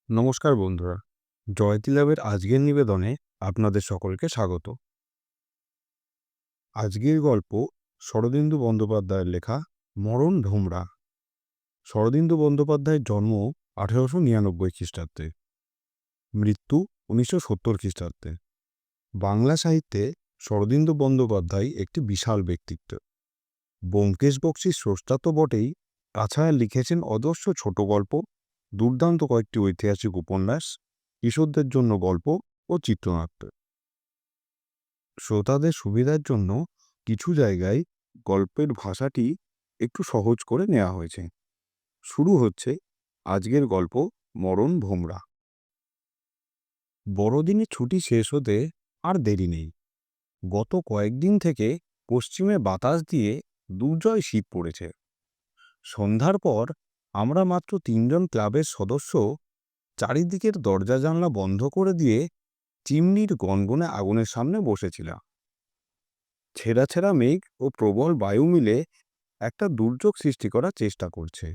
নমস্কার বন্ধুরা, জয়তী ল্যাবের আজকের নিবেদনে আপনাদের সকলকে স্বাগত। আজকের গল্প শরদিন্দু বন্দ্যোপাধ্যায়ের লেখা মরণ ভোমরা। শরদিন্দু বন্দ্যোপাধ্যায়ের জন্ম 1899 খ্রিস্টাব্দে, মৃত্যু 1970 খ্রিস্টাব্দে। বাংলা সাহিত্যে শরদিন্দু বন্দ্যোপাধ্যায় একটি বিশাল ব্যক্তিত্ব। ব্যোমকেশ বক্সীর স্রষ্টা তো বটেই, তাছাড়া লিখেছেন অজস্র ছোট গল্প, দুর্দান্ত কয়েকটি ঐতিহাসিক উপন্যাস, কিশোরদের জন্য গল্প ও চিত্রনাট্য। শ্রোতাদের সুবিধার জন্য কিছু জায়গায় গল্পের ভাষাটি একটু সহজ করে নেওয়া হয়েছে। শুরু হচ্ছে আজকের গল্প মরণ ভোমরা। বড়দিনের ছুটি শেষ হতে আর দেরি নেই। গত কয়েকদিন থেকে পশ্চিমে বাতাস দিয়ে দুর্জয় শীত পড়েছে। সন্ধ্যার পর আমরা মাত্র 3জন ক্লাবের সদস্য চারিদিকের দরজা জানলা বন্ধ করে দিয়ে চিমনির গনগনে আগুনের সামনে বসেছিলাম। ছেঁড়া ছেঁড়া মেঘ ও প্রবল বায়ু মিলে একটা দুর্যোগ সৃষ্টি করার চেষ্টা করছে।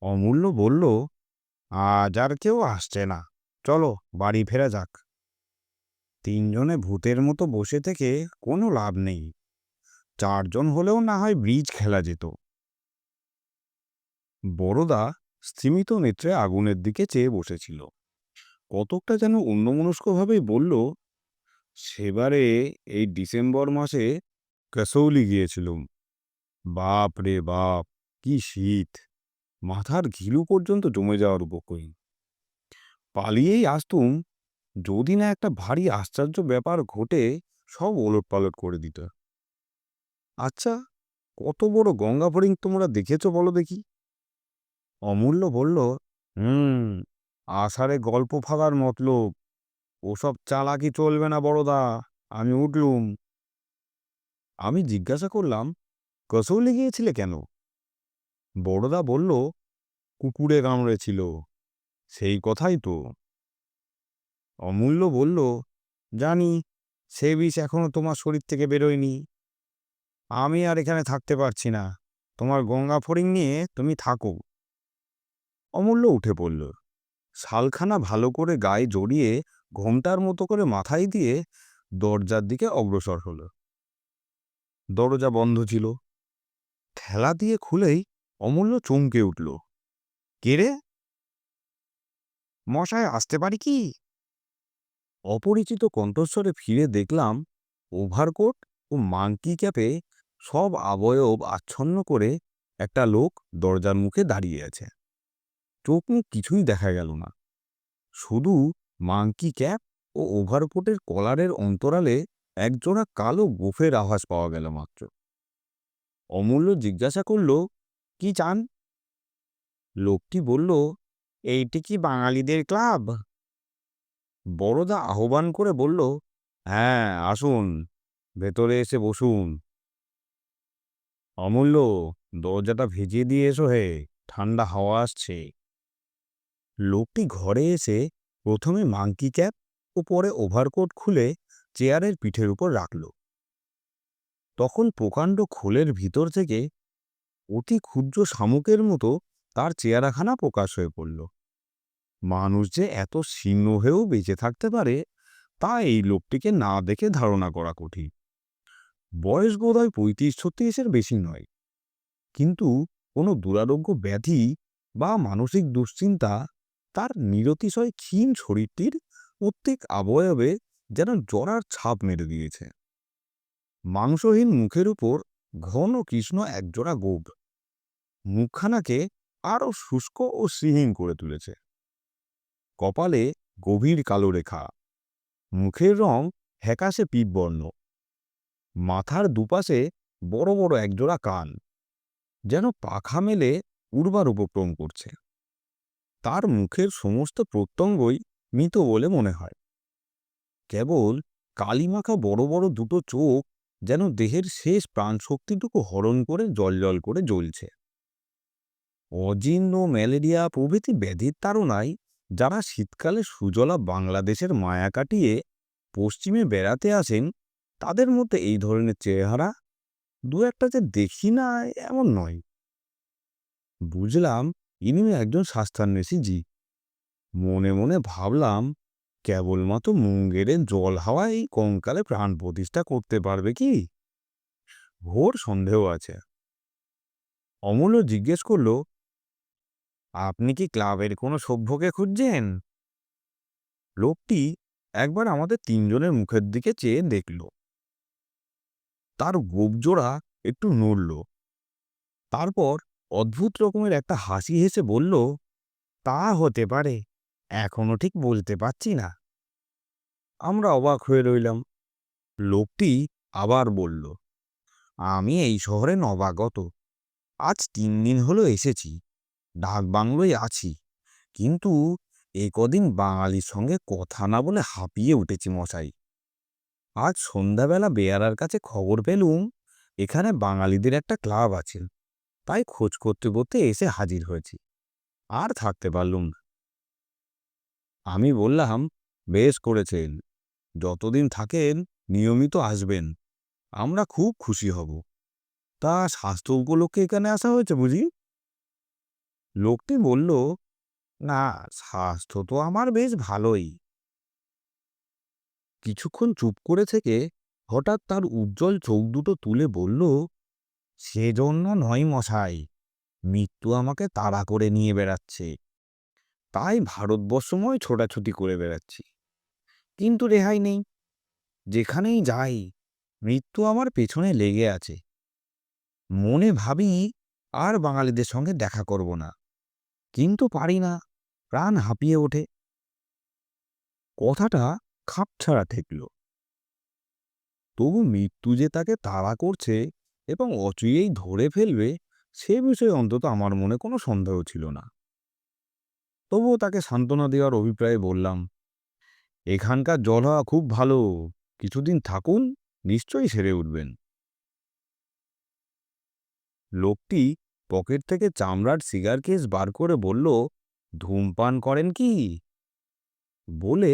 অমূল্য বলল, আজ আর কেউ আসছে না, চলো বাড়ি ফেরা যাক। 3জনে ভূতের মতো বসে থেকে কোনো লাভ নেই, 4জন হলেও না হয় ব্রিজ খেলা যেত। বড়দা স্থিমিত নেত্রে আগুনের দিকে চেয়ে বসেছিল। কতকটা যেন অন্যমনস্কভাবেই বলল, সেবারে এই ডিসেম্বর মাসে কাসৌলি গিয়েছিলুম। বাপ রে বাপ, কি শীত! মাথার ঘিলু পর্যন্ত জমে যাওয়ার উপক্রম। পালিয়েই আসতুম, যদি না একটা ভারী আশ্চর্য ব্যাপার ঘটে সব ওলটপালট করে দিত। আচ্ছা, কত বড় গঙ্গা ফড়িং তোমরা দেখেছ বলো দেখি? অমূল্য বলল, হুম, আষাঢ়ে গল্প ফাগার মতলব। ওসব চালাকি চলবে না বড়দা, আমি উঠলুম। আমি জিজ্ঞাসা করলাম, কসৌলি গিয়েছিলে কেন? বড়দা বলল, কুকুরে কামড়েছিল, সেই কথাই তো। অমূল্য বলল, জানি, সে বিষ এখনো তোমার শরীর থেকে বেরোয়নি। আমি আর এখানে থাকতে পারছি না, তোমার গঙ্গা ফড়িং নিয়ে তুমি থাকো। অমূল্য উঠে পড়ল, শালখানা ভালো করে গায়ে জড়িয়ে ঘোমটার মতো করে মাথায় দিয়ে দরজার দিকে অগ্রসর হল। দরজা বন্ধ ছিল। ঠেলা দিয়ে খুলেই অমূল্য চমকে উঠল। কে রে? মশায়, আসতে পারি কি? অপরিচিত কণ্ঠস্বরে ফিরে দেখলাম ওভারকোট ও মাংকি ক্যাপে সব অবয়ব আচ্ছন্ন করে একটা লোক দরজার মুখে দাঁড়িয়ে আছে। চোখ মুখ কিছুই দেখা গেল না, শুধু মাংকি ক্যাপ ও ওভারকোটের কলারের অন্তরালে একজোড়া কালো গোফের আভাস পাওয়া গেল মাত্র। অমূল্য জিজ্ঞাসা করল, কি চান? লোকটি বলল, এইটি কি বাঙালিদের ক্লাব? বড়দা আহ্বান করে বলল, হ্যাঁ, আসুন, ভেতরে এসে বসুন। অমূল্য, দরজাটা ভিজিয়ে দিয়ে এসো হে, ঠান্ডা হাওয়া আসছে। লোকটি ঘরে এসে প্রথমে মাংকি ক্যাপ ও পরে ওভারকোট খুলে চেয়ারের পিঠের উপর রাখল। তখন প্রকাণ্ড খোলের ভিতর থেকে অতি ক্ষুদ্র শামুকের মতো তার চেহারাখানা প্রকাশ হয়ে পড়ল। মানুষ যে এত শীর্ণ হয়েও বেঁচে থাকতে পারে তা এই লোকটিকে না দেখে ধারণা করা কঠিন। বয়স বোধহয় 35-36-এর বেশি নয়, কিন্তু কোনো দুরারোগ্য ব্যাধি বা মানসিক দুশ্চিন্তা তার নিরতিশয় ক্ষীণ শরীরটির প্রত্যেক অবয়বে যেন জরার ছাপ মেরে দিয়েছে। মাংসহীন মুখের উপর ঘন কৃষ্ণ একজোড়া গোঁফ মুখখানাকে আরও শুষ্ক ও শ্রীহীন করে তুলেছে। কপালে গভীর কালো রেখা, মুখের রং ফ্যাকাশে পিতবর্ণ, মাথার দুপাশে বড় বড় একজোড়া কান, যেন পাখা মেলে উড়বার উপক্রম করছে। তার মুখের সমস্ত প্রত্যঙ্গই মৃত বলে মনে হয়। কেবল কালিমাখা বড় বড় দুটো চোখ যেন দেহের শেষ প্রাণশক্তিটুকু হরণ করে জ্বলজ্বল করে জ্বলছে। অজীর্ণ, ম্যালেরিয়া প্রভৃতি ব্যাধির তাড়নায় যারা শীতকালে সুজলা বাংলাদেশের মায়া কাটিয়ে পশ্চিমে বেড়াতে আসেন, তাদের মধ্যে এই ধরনের চেহারা দু একটা যে দেখি না এমন নয়। বুঝলাম, ইনি একজন শাস্ত্রান্বেষী জি। মনে মনে ভাবলাম, কেবলমাত্র মুঙ্গেরের জল হাওয়া এই কঙ্কালে প্রাণ প্রতিষ্ঠা করতে পারবে কি? ঘোর সন্দেহ আছে। অমূল্য জিজ্ঞেস করল, আপনি কি ক্লাবের কোনো সভ্যকে খুঁজছেন? লোকটি একবার আমাদের তিনজনের মুখের দিকে চেয়ে দেখল। তার গোঁফজোড়া একটু নড়ল। তারপর অদ্ভুত রকমের একটা হাসি হেসে বলল, তা হতে পারে, এখনো ঠিক বলতে পারছি না। আমরা অবাক হয়ে রইলাম। লোকটি আবার বলল, আমি এই শহরে নবাগত, আজ 3 দিন হলো এসেছি, ডাক বাংলোয় আছি, কিন্তু এ কদিন বাঙালির সঙ্গে কথা না বলে হাঁপিয়ে উঠেছি মশাই। আজ সন্ধ্যাবেলা বেয়ারার কাছে খবর পেলুম এখানে বাঙালিদের একটা ক্লাব আছে, তাই খোঁজ করতে করতে এসে হাজির হয়েছি। আর থাকতে পারলুম না। আমি বললাম, বেশ করেছেন, যতদিন থাকেন নিয়মিত আসবেন, আমরা খুব খুশি হব। তা স্বাস্থ্য উপলক্ষে এখানে আসা হয়েছে বুঝি? লোকটি বলল, না, স্বাস্থ্য তো আমার বেশ ভালোই। কিছুক্ষণ চুপ করে থেকে হঠাৎ তার উজ্জ্বল চোখ দুটো তুলে বলল, সেজন্য নয় মশাই, মৃত্যু আমাকে তাড়া করে নিয়ে বেড়াচ্ছে, তাই ভারতবর্ষময় ছোটাছুটি করে বেড়াচ্ছি, কিন্তু রেহাই নেই। যেখানেই যাই মৃত্যু আমার পেছনে লেগে আছে। মনে ভাবি আর বাঙালিদের সঙ্গে দেখা করব না, কিন্তু পারি না, প্রাণ হাঁপিয়ে ওঠে। কথাটা খাপছাড়া ঠেকল। তবু মৃত্যু যে তাকে তাড়া করছে এবং অচিরেই ধরে ফেলবে, সে বিষয়ে অন্তত আমার মনে কোনো সন্দেহ ছিল না। তবুও তাকে সান্ত্বনা দেওয়ার অভিপ্রায়ে বললাম, এখানকার জল হাওয়া খুব ভালো, কিছুদিন থাকুন, নিশ্চয়ই সেরে উঠবেন। লোকটি পকেট থেকে চামড়ার সিগার কেস বার করে বলল, ধূমপান করেন কি? বলে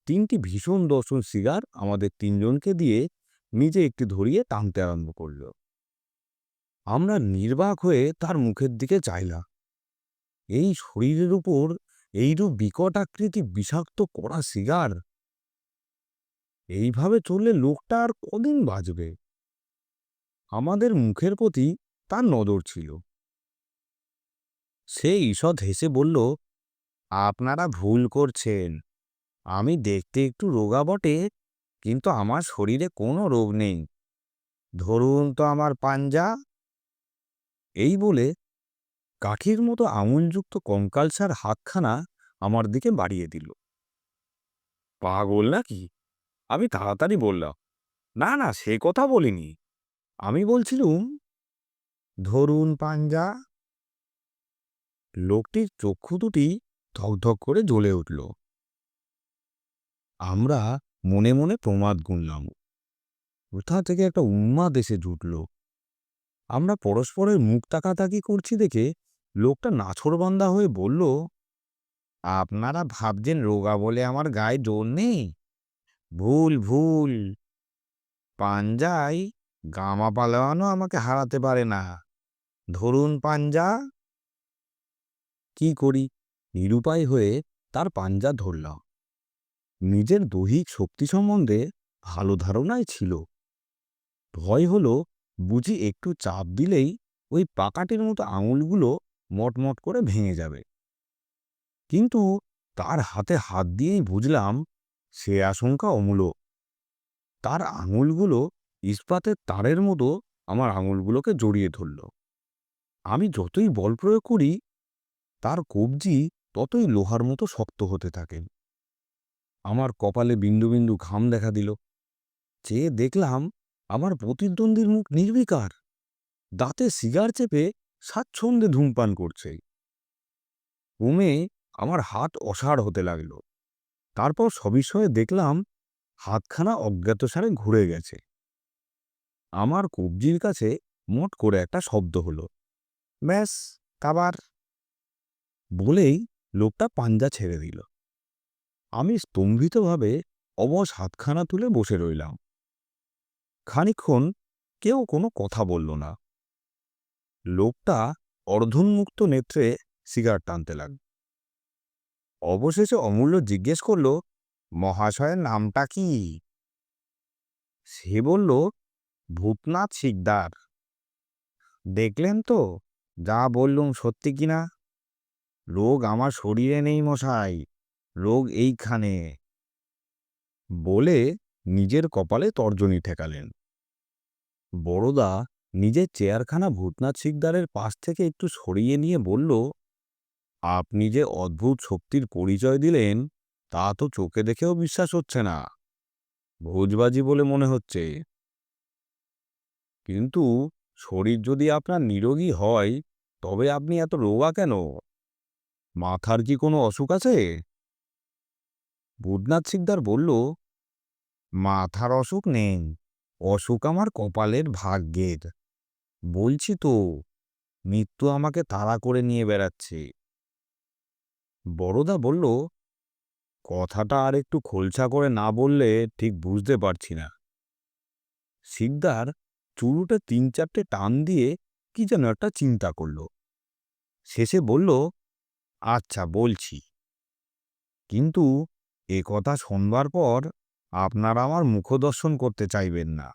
3টি ভীষণ দর্শন সিগার আমাদের তিনজনকে দিয়ে নিজে একটি ধরিয়ে টানতে আরম্ভ করল। আমরা নির্বাক হয়ে তার মুখের দিকে চাইলাম। এই শরীরের উপর এইরূপ বিকট আকৃতি বিষাক্ত কড়া সিগার, এইভাবে চললে লোকটা আর কদিন বাঁচবে? আমাদের মুখের প্রতি তার নজর ছিল। সে ঈষৎ হেসে বলল, আপনারা ভুল করছেন, আমি দেখতে একটু রোগা বটে, কিন্তু আমার শরীরে কোনো রোগ নেই। ধরুন তো আমার পাঞ্জা। এই বলে কাঠির মতো আঙুলযুক্ত কঙ্কালসার হাতখানা আমার দিকে বাড়িয়ে দিল। পাগল নাকি? আমি তাড়াতাড়ি বললাম, না না, সে কথা বলিনি। আমি বলছিলুম, ধরুন পাঞ্জা। লোকটির চক্ষু দুটি ধকধক করে জ্বলে উঠল। আমরা মনে মনে প্রমাদ গুনলাম। কোথা থেকে একটা উন্মাদ এসে জুটল। আমরা পরস্পরের মুখ তাকাতাকি করছি দেখে লোকটা নাছোড়বান্দা হয়ে বলল, আপনারা ভাবছেন রোগা বলে আমার গায়ে জোর নেই? ভুল ভুল। পাঞ্জায় গামা পালোয়ানও আমাকে হারাতে পারে না। ধরুন পাঞ্জা। কি করি, নিরুপায় হয়ে তার পাঞ্জা ধরলাম। নিজের দৈহিক শক্তি সম্বন্ধে ভালো ধারণাই ছিল। ভয় হলো বুঝি একটু চাপ দিলেই ওই পাকাটির মতো আঙুলগুলো মটমট করে ভেঙে যাবে। কিন্তু তার হাতে হাত দিয়েই বুঝলাম সে আশঙ্কা অমূলক। তার আঙুলগুলো ইস্পাতের তারের মতো আমার আঙুলগুলোকে জড়িয়ে ধরল। আমি যতই বল প্রয়োগ করি, তার কবজি ততই লোহার মতো শক্ত হতে থাকে। আমার কপালে বিন্দু বিন্দু ঘাম দেখা দিল। চেয়ে দেখলাম আমার প্রতিদ্বন্দ্বীর মুখ নির্বিকার, দাঁতে সিগার চেপে স্বাচ্ছন্দ্যে ধূমপান করছে। ক্রমে আমার হাত অসাড় হতে লাগল। তারপর সবিস্ময়ে দেখলাম হাতখানা অজ্ঞাতসারে ঘুরে গেছে। আমার কবজির কাছে মট করে একটা শব্দ হলো, ব্যাস, কাবার। বলেই লোকটা পাঞ্জা ছেড়ে দিল। আমি স্তম্ভিতভাবে অবশ হাতখানা তুলে বসে রইলাম। খানিকক্ষণ কেউ কোনো কথা বলল না। লোকটা অর্ধোন্মুক্ত নেত্রে সিগার টানতে লাগল। অবশেষে অমূল্য জিজ্ঞেস করল, মহাশয়ের নামটা কি? সে বলল, ভূতনাথ শিকদার। দেখলেন তো যা বললুম সত্যি কিনা? রোগ আমার শরীরে নেই মশাই, রোগ এইখানে। বলে নিজের কপালে তর্জনী ঠেকালেন। বড়দা নিজের চেয়ারখানা ভূতনাথ শিকদারের পাশ থেকে একটু সরিয়ে নিয়ে বলল, আপনি যে অদ্ভুত শক্তির পরিচয় দিলেন তা তো চোখে দেখেও বিশ্বাস হচ্ছে না, ভোজবাজি বলে মনে হচ্ছে। কিন্তু শরীর যদি আপনার নিরোগী হয় তবে আপনি এত রোগা কেন? মাথার কি কোনো অসুখ আছে? ভূতনাথ শিকদার বলল, মাথার অসুখ নেই, অসুখ আমার কপালের ভাগ্যের। বলছি তো, মৃত্যু আমাকে তাড়া করে নিয়ে বেড়াচ্ছে। বড়দা বলল, কথাটা আর একটু খোলসা করে না বললে ঠিক বুঝতে পারছি না। শিকদার চুরুটে ৩-৪টে টান দিয়ে কি যেন একটা চিন্তা করল। শেষে বলল, আচ্ছা বলছি, কিন্তু এ কথা শোনবার পর আপনারা আমার মুখদর্শন করতে চাইবেন না।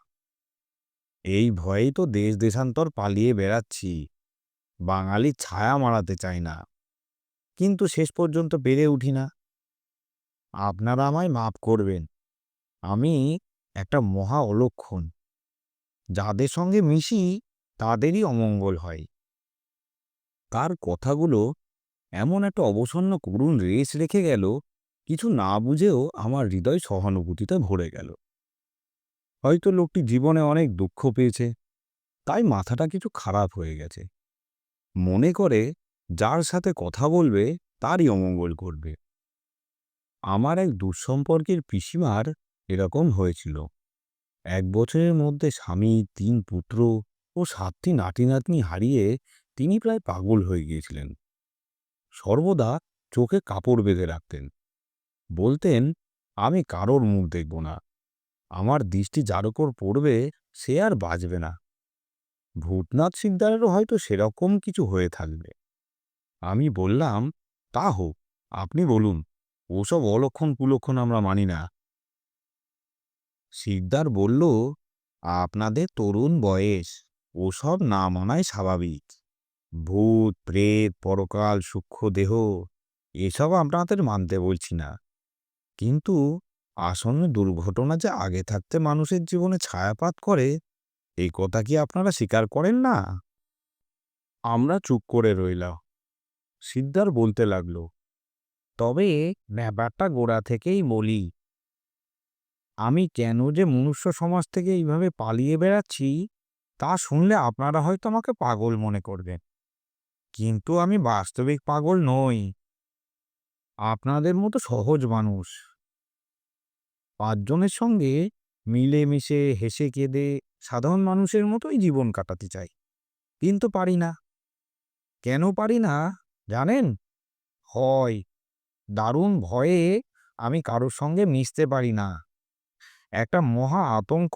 এই ভয়েই তো দেশ দেশান্তর পালিয়ে বেড়াচ্ছি, বাঙালির ছায়া মাড়াতে চাই না, কিন্তু শেষ পর্যন্ত পেরে উঠি না। আপনারা আমায় মাপ করবেন, আমি একটা মহা অলক্ষণ। যাদের সঙ্গে মিশি তাদেরই অমঙ্গল হয়। তার কথাগুলো এমন একটা অবসন্ন করুণ রেশ রেখে গেল, কিছু না বুঝেও আমার হৃদয় সহানুভূতিতে ভরে গেল। হয়তো লোকটি জীবনে অনেক দুঃখ পেয়েছে, তাই মাথাটা কিছু খারাপ হয়ে গেছে। মনে করে যার সাথে কথা বলবে তারই অমঙ্গল করবে। আমার এক দুঃসম্পর্কের পিসিমার এরকম হয়েছিল। ১ বছরের মধ্যে স্বামী, ৩ পুত্র ও ৭টি নাতি নাতনি হারিয়ে তিনি প্রায় পাগল হয়ে গিয়েছিলেন। সর্বদা চোখে কাপড় বেঁধে রাখতেন। বলতেন, আমি কারোর মুখ দেখব না, আমার দৃষ্টি যার ওপর পড়বে সে আর বাঁচবে না। ভূতনাথ শিকদারেরও হয়তো সেরকম কিছু হয়ে থাকবে। আমি বললাম, তা হোক, আপনি বলুন, ওসব অলক্ষণ কুলক্ষণ আমরা মানি না। শিকদার বলল, আপনাদের তরুণ বয়স, ওসব না মানাই স্বাভাবিক। ভূত প্রেত পরকাল সূক্ষ্ম দেহ এসব আপনাদের মানতে বলছি না, কিন্তু আসন্ন দুর্ঘটনা যে আগে থাকতে মানুষের জীবনে ছায়াপাত করে এই কথা কি আপনারা স্বীকার করেন না? আমরা চুপ করে রইলাম। শিকদার বলতে লাগলো, তবে ব্যাপারটা গোড়া থেকেই বলি, আমি কেন যে মনুষ্য সমাজ থেকে এইভাবে পালিয়ে বেড়াচ্ছি তা শুনলে আপনারা হয়তো আমাকে পাগল মনে করবেন, কিন্তু আমি বাস্তবিক পাগল নই। আপনাদের মতো সহজ মানুষ, ৫ জনের সঙ্গে মিলেমিশে হেসে কেঁদে সাধারণ মানুষের মতোই জীবন কাটাতে চাই, কিন্তু পারি না। কেন পারি না জানেন? হয় দারুণ ভয়ে আমি কারোর সঙ্গে মিশতে পারি না। একটা মহা আতঙ্ক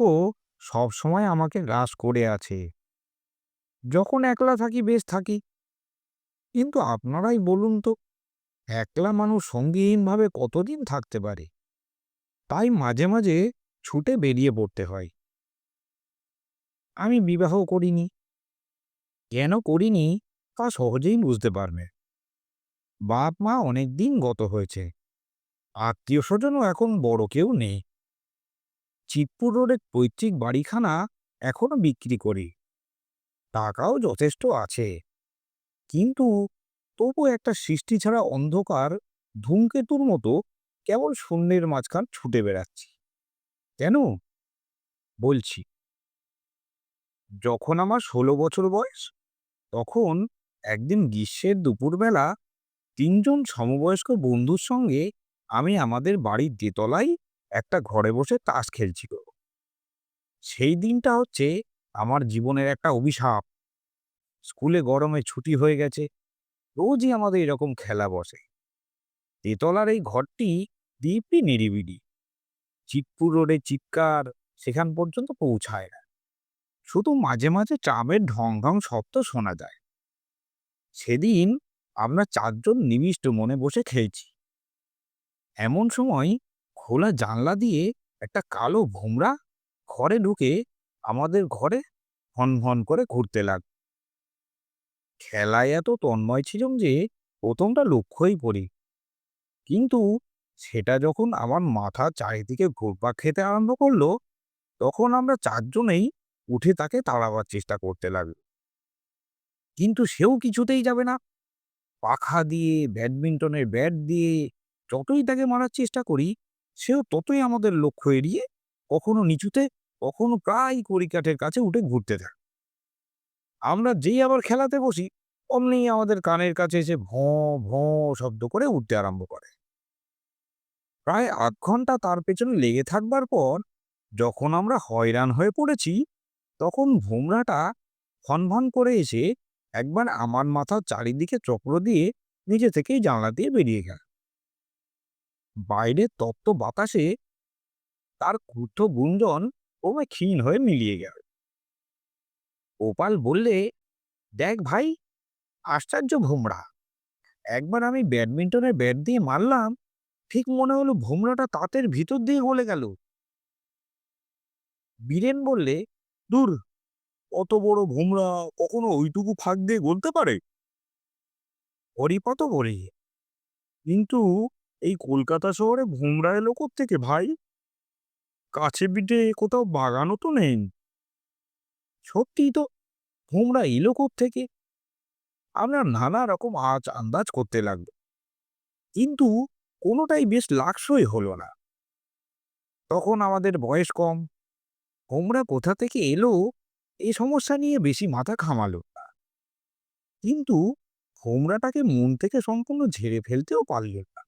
সব সময় আমাকে গ্রাস করে আছে। যখন একলা থাকি বেশ থাকি, কিন্তু আপনারাই বলুন তো, একলা মানুষ সঙ্গীহীনভাবে কতদিন থাকতে পারে? তাই মাঝে মাঝে ছুটে বেরিয়ে পড়তে হয়। আমি বিবাহ করিনি। কেন করিনি তা সহজেই বুঝতে পারবে। বাপ মা অনেকদিন গত হয়েছে, আত্মীয় স্বজনও এখন বড় কেউ নেই। চিৎপুর রোডের পৈতৃক বাড়িখানা এখনো বিক্রি করি, টাকাও যথেষ্ট আছে, কিন্তু তবু একটা সৃষ্টি ছাড়া অন্ধকার ধূমকেতুর মতো কেবল শূন্যের মাঝখান ছুটে বেড়াচ্ছি। কেন? বলছি। যখন আমার ১৬ বছর বয়স, তখন একদিন গ্রীষ্মের দুপুরবেলা ৩ জন সমবয়স্ক বন্ধুর সঙ্গে আমি আমাদের বাড়ির দোতলায় একটা ঘরে বসে তাস খেলছিল। সেই দিনটা হচ্ছে আমার জীবনের একটা অভিশাপ। স্কুলে গরমে ছুটি হয়ে গেছে, রোজই আমাদের এরকম খেলা বসে। তেতলার এই ঘরটি দিব্যি নিরিবিলি। চিৎপুর রোডে চিৎকার সেখান পর্যন্ত পৌঁছায় না, শুধু মাঝে মাঝে ট্রামের ঢং ঢং শব্দ শোনা যায়। সেদিন আমরা ৪ জন নিবিষ্ট মনে বসে খেলছি। এমন সময় খোলা জানলা দিয়ে একটা কালো ভোমরা ঘরে ঢুকে আমাদের ঘরে ভন ভন করে ঘুরতে লাগলো। খেলায় এত তন্ময় ছিলাম যে প্রথমটা লক্ষ্যই করি, কিন্তু সেটা যখন আমার মাথা চারিদিকে ঘুরপাক খেতে আরম্ভ করলো, তখন আমরা চারজনেই উঠে তাকে তাড়াবার চেষ্টা করতে লাগলো। কিন্তু সেও কিছুতেই যাবে না। পাখা দিয়ে, ব্যাডমিন্টনের ব্যাট দিয়ে যতই তাকে মারার চেষ্টা করি, সেও ততই আমাদের লক্ষ্য এড়িয়ে কখনো নিচুতে, কখনো প্রায় কড়িকাঠের কাছে উঠে ঘুরতে থাকে। আমরা যেই আবার খেলাতে বসি, অমনি আমাদের কানের কাছে এসে ভোঁ ভোঁ শব্দ করে উঠতে আরম্ভ করে। প্রায় আধ ঘন্টা তার পেছনে লেগে থাকবার পর যখন আমরা হয়রান হয়ে পড়েছি, তখন ভোমরাটা ভনভন করে এসে একবার আমার মাথার চারিদিকে চক্র দিয়ে নিজে থেকেই জানলা দিয়ে বেরিয়ে গেল। বাইরের তপ্ত বাতাসে তার ক্রুদ্ধ গুঞ্জন ক্রমে ক্ষীণ হয়ে মিলিয়ে গেল। গোপাল বললে, দেখ ভাই, আশ্চর্য ভোমরা! একবার আমি ব্যাডমিন্টনের ব্যাট দিয়ে মারলাম, ঠিক মনে হলো ভোমরাটা তাতের ভিতর দিয়ে গলে গেল। বীরেন বললে, দূর, অত বড় ভোমরা কখনো ওইটুকু ফাঁক দিয়ে গলতে পারে? হরিপদ বলে, কিন্তু এই কলকাতা শহরে ভোমরা এলো থেকে ভাই? কাছে পিঠে কোথাও বাগানও তো নেই। সত্যিই তো, ভোমরা এলো থেকে? আমরা নানা রকম আন্দাজ করতে লাগলো, কিন্তু কোনোটাই বেশ লাকসই হলো না। তখন আমাদের বয়স কম, ভোমরা কোথা থেকে এলো এই সমস্যা নিয়ে বেশি মাথা ঘামালো না। কিন্তু ভোমরাটাকে মন থেকে সম্পূর্ণ ঝেড়ে ফেলতেও পারল না।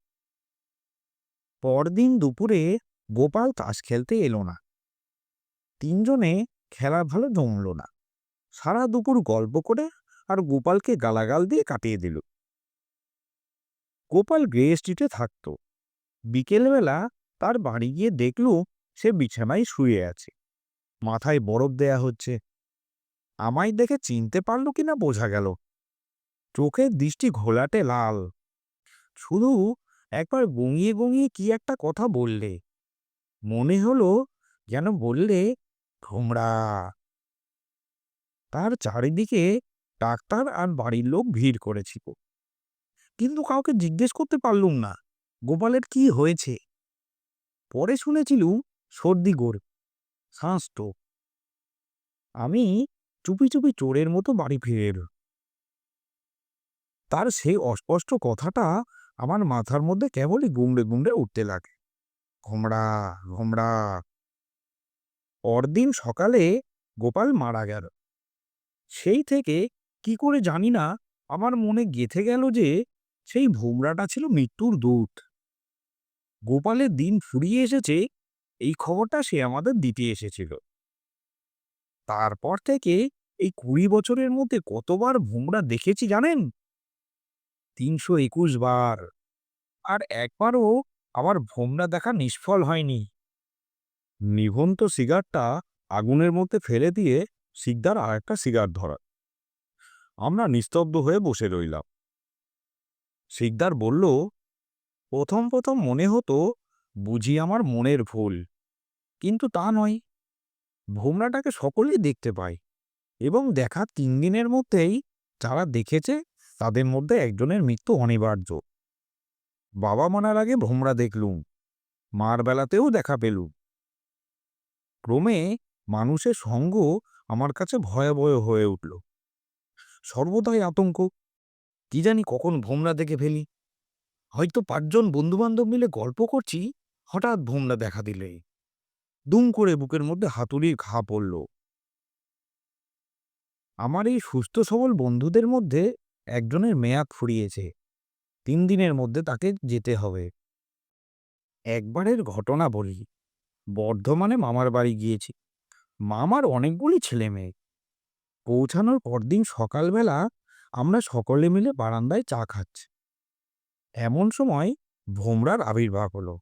পরদিন দুপুরে গোপাল তাস খেলতে এলো না। তিনজনে খেলা ভালো জমল না। সারা দুপুর গল্প করে আর গোপালকে গালাগাল দিয়ে কাটিয়ে দিল। গোপাল গ্রে স্ট্রিটে থাকতো। বিকেলবেলা তার বাড়ি গিয়ে দেখল সে বিছানায় শুয়ে আছে, মাথায় বরফ দেয়া হচ্ছে। আমায় দেখে চিনতে পারলো কিনা বোঝা গেল। চোখের দৃষ্টি ঘোলাটে লাল। শুধু একবার গঙিয়ে গঙিয়ে কি একটা কথা বললে, মনে হলো যেন বললে, ভোমরা। তার চারিদিকে ডাক্তার আর বাড়ির লোক ভিড় করেছিল, কিন্তু কাউকে জিজ্ঞেস করতে পারলুম না গোপালের কি হয়েছে। পরে শুনেছিলুম সর্দি গোর, শ্বাসটো। আমি চুপি চুপি চোরের মতো বাড়ি ফিরে এলো। তার সেই অস্পষ্ট কথাটা আমার মাথার মধ্যে কেবলই গুমড়ে গুমড়ে উঠতে লাগে, ভোমরা, ভোমরা। পরদিন সকালে গোপাল মারা গেল। সেই থেকে কি করে জানি না আমার মনে গেঁথে গেল যে সেই ভোমরাটা ছিল মৃত্যুর দূত। গোপালের দিন ফুরিয়ে এসেছে এই খবরটা সে আমাদের দিতে এসেছিল। তারপর থেকে এই ২০ বছরের মধ্যে কতবার ভোমরা দেখেছি জানেন? ৩২১ বার। আর একবারও আমার ভোমরা দেখা নিষ্ফল হয়নি। নিভন্ত সিগারটা আগুনের মধ্যে ফেলে দিয়ে শিকদার আর একটা সিগার ধরা। আমরা নিস্তব্ধ হয়ে বসে রইলাম। শিকদার বলল, প্রথম প্রথম মনে হতো বুঝি আমার মনের ভুল, কিন্তু তা নয়। ভোমরাটাকে সকলেই দেখতে পায়, এবং দেখা ৩ দিনের মধ্যেই যারা দেখেছে তাদের মধ্যে একজনের মৃত্যু অনিবার্য। বাবা মারার আগে ভোমরা দেখলুম, মার বেলাতেও দেখা পেলুম। ক্রমে মানুষের সঙ্গ আমার কাছে ভয়াবহ হয়ে উঠল। সর্বদাই আতঙ্ক, কি জানি কখন ভোমরা দেখে ফেলি। হয়তো ৫ জন বন্ধুবান্ধব মিলে গল্প করছি, হঠাৎ ভোমরা দেখা দিলে দুম করে বুকের মধ্যে হাতুড়ির ঘা পড়ল। আমার এই সুস্থ সবল বন্ধুদের মধ্যে একজনের মেয়াদ ফুরিয়েছে, ৩ দিনের মধ্যে তাকে যেতে হবে। একবারের ঘটনা বলি। বর্ধমানে মামার বাড়ি গিয়েছি। মামার অনেকগুলি ছেলে মেয়ে। পৌঁছানোর পরদিন সকালবেলা আমরা সকলে মিলে বারান্দায় চা খাচ্ছি। এমন সময় ভোমরার আবির্ভাব হলো।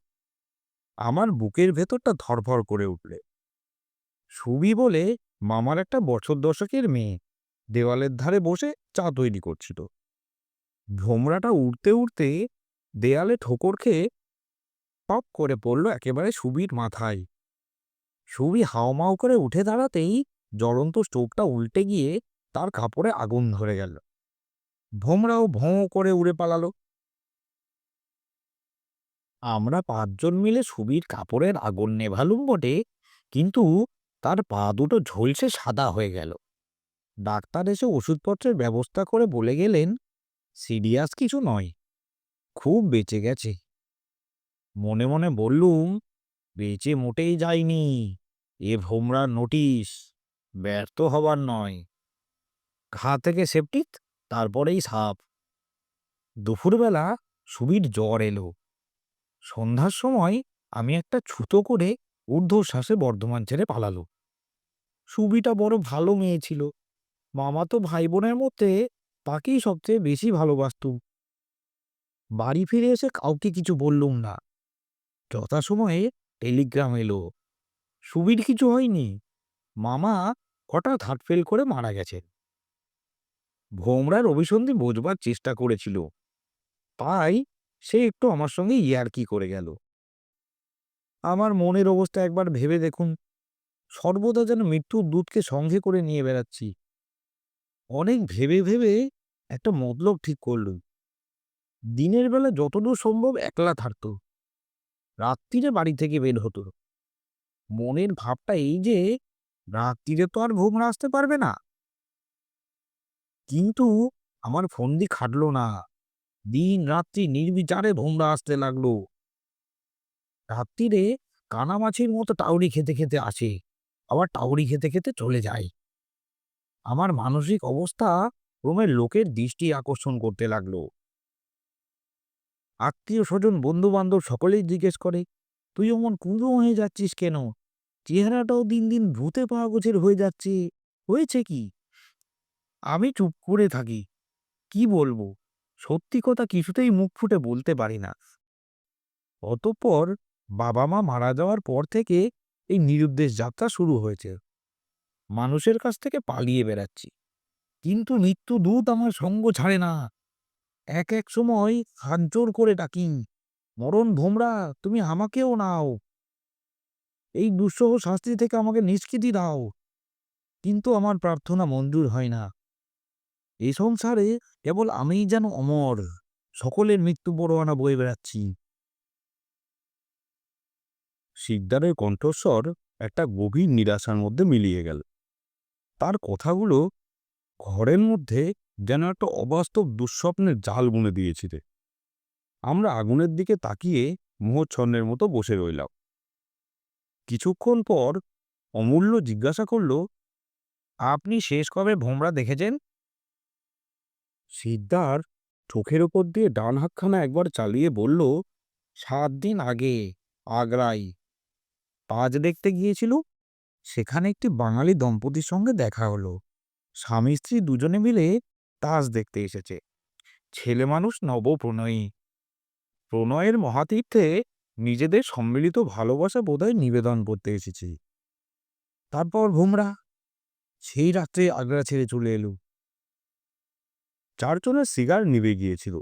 আমার বুকের ভেতরটা ধড়ফড় করে উঠলে। সুবি বলে মামার একটা বছর দশকের মেয়ে দেওয়ালের ধারে বসে চা তৈরি করছিল। ভোমরাটা উড়তে উড়তে দেয়ালে ঠোকর খেয়ে টপ করে পড়ল একেবারে সুবির মাথায়। সুবি হাউমাউ করে উঠে দাঁড়াতেই জ্বলন্ত স্টোভটা উল্টে গিয়ে তার কাপড়ে আগুন ধরে গেল। ভোমরাও ভোঁ করে উড়ে পালালো। আমরা ৫ জন মিলে সুবির কাপড়ের আগুন নেভালুম বটে, কিন্তু তার পা দুটো ঝলসে সাদা হয়ে গেল। ডাক্তার এসে ওষুধপত্রের ব্যবস্থা করে বলে গেলেন, সিরিয়াস কিছু নয়, খুব বেঁচে গেছে। মনে মনে বললুম, বেঁচে মোটেই যায়নি, এ ভোমরার নোটিশ, ব্যর্থ হবার নয়। ঘা থেকে সেপটিক, তারপরেই সাপ। দুপুরবেলা সুবির জ্বর এলো। সন্ধ্যার সময় আমি একটা ছুতো করে ঊর্ধ্বশ্বাসে বর্ধমান ছেড়ে পালালো। সুবিটা বড় ভালো মেয়ে ছিল। মামাতো ভাই বোনের মধ্যে তাকেই সবচেয়ে বেশি ভালোবাসতুম। বাড়ি ফিরে এসে কাউকে কিছু বললুম না। যথাসময়ে টেলিগ্রাম এলো, সুবির কিছু হয়নি, মামা হঠাৎ হার্ট ফেল করে মারা গেছেন। ভোমরার অভিসন্ধি বোঝবার চেষ্টা করেছিল, তাই সে একটু আমার সঙ্গে ইয়ার্কি করে গেল। আমার মনের অবস্থা একবার ভেবে দেখুন, সর্বদা যেন মৃত্যুর দূতকে সঙ্গে করে নিয়ে বেড়াচ্ছি। অনেক ভেবে ভেবে একটা মতলব ঠিক করলুম, দিনের বেলা যতদূর সম্ভব একলা থাকতো, রাত্রিরে বাড়ি থেকে বের হতো। মনের ভাবটা এই যে, রাত্রিরে তো আর ভোমরা আসতে পারবে না। কিন্তু আমার ফন্দি খাটলো না। দিন রাত্রি নির্বিচারে ভোমরা আসতে লাগলো। রাত্রিরে কানামাছির মতো টাউরি খেতে খেতে আসে, আবার টাউরি খেতে খেতে চলে যায়। আমার মানসিক অবস্থা ক্রমে লোকের দৃষ্টি আকর্ষণ করতে লাগলো। আত্মীয় স্বজন বন্ধু বান্ধব সকলেই জিজ্ঞেস করে, তুই অমন কুঁড়ো হয়ে যাচ্ছিস কেন? চেহারাটাও দিন দিন ভূতে পাওয়া গোছের হয়ে যাচ্ছে, হয়েছে কি? আমি চুপ করে থাকি। কি বলবো? সত্যি কথা কিছুতেই মুখ ফুটে বলতে পারি না। অতঃপর বাবা মা মারা যাওয়ার পর থেকে এই নিরুদ্দেশ যাত্রা শুরু হয়েছে। মানুষের কাছ থেকে পালিয়ে বেড়াচ্ছি, কিন্তু মৃত্যু দূত আমার সঙ্গ ছাড়ে না। এক এক সময় হাত জোর করে ডাকি, মরণ ভোমরা, তুমি আমাকেও নাও, এই দুঃসহ শাস্তি থেকে আমাকে নিষ্কৃতি দাও। কিন্তু আমার প্রার্থনা মঞ্জুর হয় না। এই সংসারে কেবল আমিই যেন অমর, সকলের মৃত্যু পরোয়ানা বয়ে বেড়াচ্ছি। শিকদারের কণ্ঠস্বর একটা গভীর নিরাশার মধ্যে মিলিয়ে গেল। তার কথাগুলো ঘরের মধ্যে যেন একটা অবাস্তব দুঃস্বপ্নের জাল বুনে দিয়েছিল। আমরা আগুনের দিকে তাকিয়ে মোহচ্ছন্নের মতো বসে রইলাম। কিছুক্ষণ পর অমূল্য জিজ্ঞাসা করল, আপনি শেষ কবে ভোমরা দেখেছেন? সিদ্ধার চোখের ওপর দিয়ে ডান হাতখানা একবার চালিয়ে বলল, 7 দিন আগে, আগ্রায়। তাজ দেখতে গিয়েছিল, সেখানে একটি বাঙালি দম্পতির সঙ্গে দেখা হলো। স্বামী স্ত্রী দুজনে মিলে তাজ দেখতে এসেছে। ছেলে মানুষ নবপ্রণয়ী, প্রণয়ের মহাতীর্থে নিজেদের সম্মিলিত ভালোবাসা বোধহয় নিবেদন করতে এসেছি। তারপর ভোমরা সেই রাত্রে আগ্রা ছেড়ে চলে এলো। চারজনের সিগার নিভে গিয়েছিল।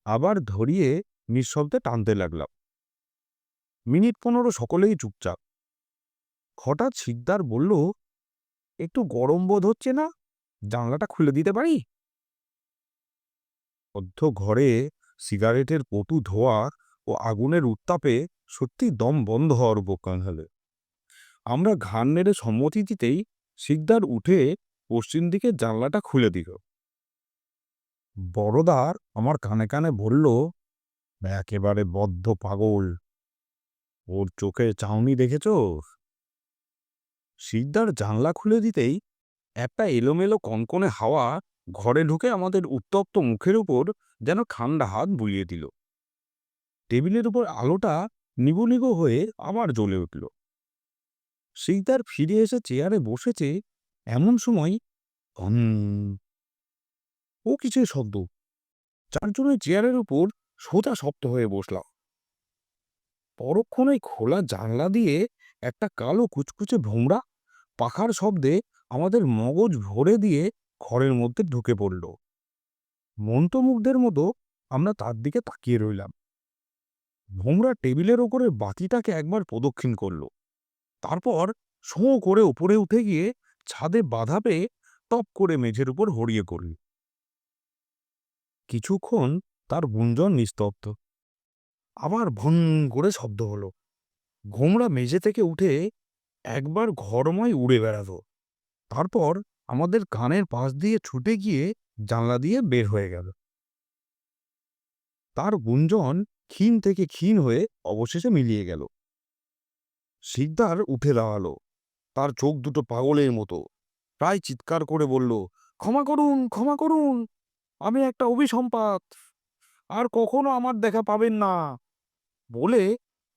আবার ধরিয়ে নিঃশব্দে টানতে লাগলাম। মিনিট 15 সকলেই চুপচাপ। হঠাৎ শিকদার বলল, একটু গরম বোধ হচ্ছে না? জানলাটা খুলে দিতে পারি? অর্ধ ঘরে সিগারেটের পটু ধোঁয়া ও আগুনের উত্তাপে সত্যি দম বন্ধ হওয়ার উপক্রম হলো। আমরা ঘাড় নেড়ে সম্মতি দিতেই শিকদার উঠে পশ্চিম দিকে জানলাটা খুলে দিল। বড়দার আমার কানে কানে বলল, একেবারে বদ্ধ পাগল, ওর চোখে চাউনি দেখেছ? শিকদার জানলা খুলে দিতেই একটা এলোমেলো কনকনে হাওয়া ঘরে ঢুকে আমাদের উত্তপ্ত মুখের উপর যেন ঠান্ডা হাত বুলিয়ে দিল। টেবিলের উপর আলোটা নিবু নিবু হয়ে আবার জ্বলে উঠল। শিকদার ফিরে এসে চেয়ারে বসেছে, এমন সময় হন ও কিসের শব্দ। চারজনের চেয়ারের উপর সোজা শক্ত হয়ে বসলাম। পরক্ষণেই খোলা জানলা দিয়ে একটা কালো কুচকুচে ভোমরা পাখার শব্দে আমাদের মগজ ভরে দিয়ে ঘরের মধ্যে ঢুকে পড়ল। মন্ত্রমুগ্ধের মতো আমরা তার দিকে তাকিয়ে রইলাম। ভোমরা টেবিলের ওপরে বাতিটাকে একবার প্রদক্ষিণ করলো, তারপর শোঁ করে উপরে উঠে গিয়ে ছাদে বাধা পেয়ে টপ করে মেঝের উপর হড়িয়ে পড়ল। কিছুক্ষণ তার গুঞ্জন নিস্তব্ধ। আবার ভন করে শব্দ হলো। ভোমরা মেঝে থেকে উঠে একবার ঘরময় উড়ে বেড়ালো, তারপর আমাদের কানের পাশ দিয়ে ছুটে গিয়ে জানলা দিয়ে বের হয়ে গেল। তার গুঞ্জন ক্ষীণ থেকে ক্ষীণ হয়ে অবশেষে মিলিয়ে গেল। শিকদার উঠে দাঁড়ালো, তার চোখ দুটো পাগলের মতো, প্রায় চিৎকার করে বলল, ক্ষমা করুন, ক্ষমা করুন, আমি একটা অভিসম্পাত, আর কখনো আমার দেখা পাবেন না, বলে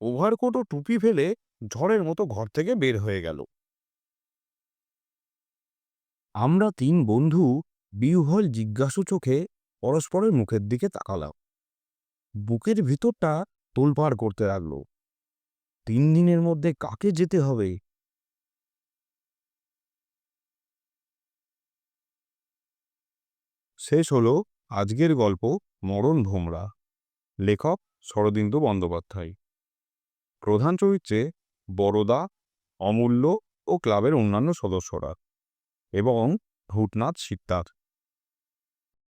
ওভারকোট ও টুপি ফেলে ঝড়ের মতো ঘর থেকে বের হয়ে গেল। আমরা তিন বন্ধু বিহ্বল জিজ্ঞাসু চোখে পরস্পরের মুখের দিকে তাকালাম। বুকের ভিতরটা তোলপাড় করতে লাগলো। 3 দিনের মধ্যে কাকে যেতে হবে? শেষ হলো আজকের গল্প মরণ ভোমরা। লেখক শরদিন্দু বন্দ্যোপাধ্যায়। প্রধান চরিত্রে বড়দা, অমূল্য ও ক্লাবের অন্যান্য সদস্যরা এবং ভূতনাথ শিকদার।